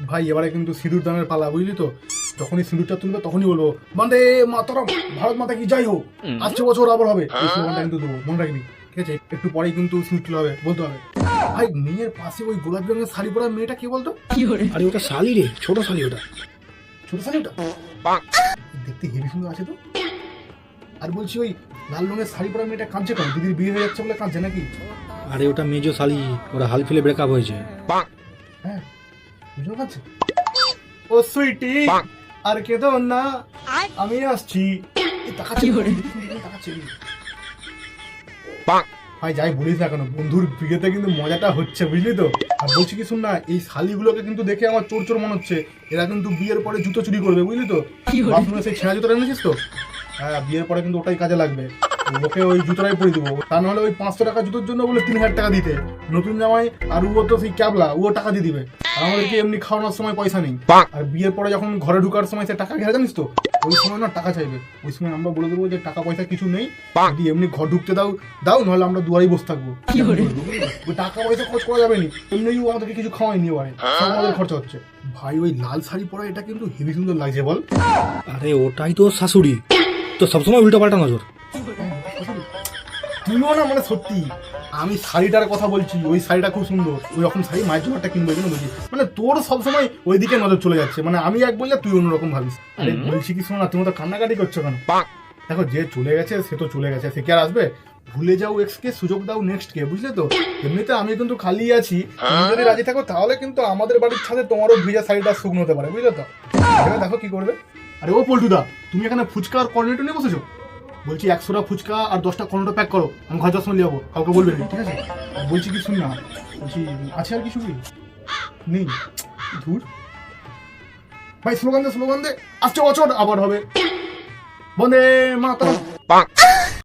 ভাই এবারে কিন্তু সিঁদুর দানের পালা, বুঝলি তো? যখনই সিঁদুরটা তুলবে তখনই বলবো বন্দে মাতরম, ভারত মাতা কি যাই হোক, আসছে বছর আবার হবে, এই স্লোগানটা কিন্তু দেবো, মনে রাখবি, ঠিক আছে? একটু পরেই কিন্তু সিঁদুর তুলে হবে, বলতে হবে। ভাই মেয়ের পাশে ওই গোলাপি রঙের শাড়ি পরা মেয়েটা কি বলতো? আরে ওটা শালি রে, ছোট শালি ওটা। ছোট শাড়ি ওটা দেখতে হেভি সুন্দর আছে তো। আর বলছি ওই লাল রঙের শাড়ি পরা মেয়েটা কাঁদছে কেন? দিদির বিয়ে হয়ে যাচ্ছে বলে কাঁদছে নাকি? আরে ওটা মেজো শালি, ওরা হাল ফেলে ব্রেকআপ হয়েছে। হ্যাঁ বুঝতে পারছি। ও সুইটি আর কেঁদো না, আমি আসছি। এই তাকাচ্ছি, তাকাচ্ছি। ভাই যাই বলিস না কেন, বন্ধুর বিয়েতে কিন্তু মজাটা হচ্ছে, বুঝলি তো? আর বলছি কি শুন না, এই শালিগুলোকে কিন্তু দেখে আমার চোর চোর মনে হচ্ছে। এরা কিন্তু বিয়ের পরে জুতো চুরি করবে, বুঝলি তো? বাথরুমে সেই ছেঁড়া জুতোটা এনেছিস তো? হ্যাঁ, বিয়ের পরে কিন্তু ওটাই কাজে লাগবে। ওকে ওই জুতোটাই পরে দেবো, তা নাহলে ওই 500 টাকা জুতোর জন্য বলে 3000 টাকা দিতে নতুন জামাই। আর ও তো সেই ক্যাবলা, ও টাকা দিয়ে দিবে। আর আমাদেরকে এমনি খাওয়ানোর সময় পয়সা নেই। আর বিয়ের পরে যখন ঘরে ঢুকার সময় সে টাকা ঘেরা, জানিস তো? ওই সময় না টাকা চাইবে। ওই সময় আমরা বলে দেবো যে টাকা পয়সা কিছু নেই, যদি এমনি ঘর ঢুকতে দাও দাও, নাহলে আমরা দুয়ারেই বসে থাকবো। ওই টাকা পয়সা খরচ করা যাবে না, এমনি ও আমাদেরকে কিছু খাওয়াই নিয়ে পারে, সব আমাদের খরচা হচ্ছে। ভাই ওই লাল শাড়ি পরা এটা কিন্তু হেভি সুন্দর লাগছে, বল? আরে ওটাই তো শাশুড়ি, তো সবসময় উল্টা পাল্টা নজর। তুমিও না, মানে সত্যি আমি শাড়িটার কথা বলছি, ওই শাড়িটা খুব সুন্দর। ওই রকম শাড়ি মায়ের জোগাড়টা কিনবো, জন্য বলছি। মানে তোর সবসময় ওইদিকে নজর চলে যাচ্ছে, মানে আমি এক বললে তুই অন্যরকম ভাবিস। আরে বলছি কি শোনো না, তুমি তো কান্নাকাটি করছো কেন? দেখো যে চলে গেছে সে তো চলে গেছে, সে কি আর আসবে? ভুলে যাও এক্স কে, সুযোগ দাও নেক্সট কে, বুঝলে তো? এমনিতে আমি কিন্তু খালি আছি, তুমি যদি রাজি থাকো তাহলে কিন্তু আমাদের বাড়ির ছাদে তোমারও ভিজা শাড়িটা শুকনো হতে পারে, বুঝলে তো? এবার দেখো কি করবে। আরে ও পল্টুদা, তুমি এখানে ফুচকা আর কর্নেটো নিয়ে বসেছো? বলছি 100টা ফুচকা আর 10টা কর্নেটো প্যাক করো, আমি ঘর যাওয়ার সময় নিয়ে যাবো, কাউকে বলবে না, ঠিক আছে? বলছি কি শুন না, বলছি আছে আর কিছু কি নেই? ধুর ভাই, স্লোগান দে, স্লোগান দে, আসছে বছর আবার হবে, বন্দে মাতরম।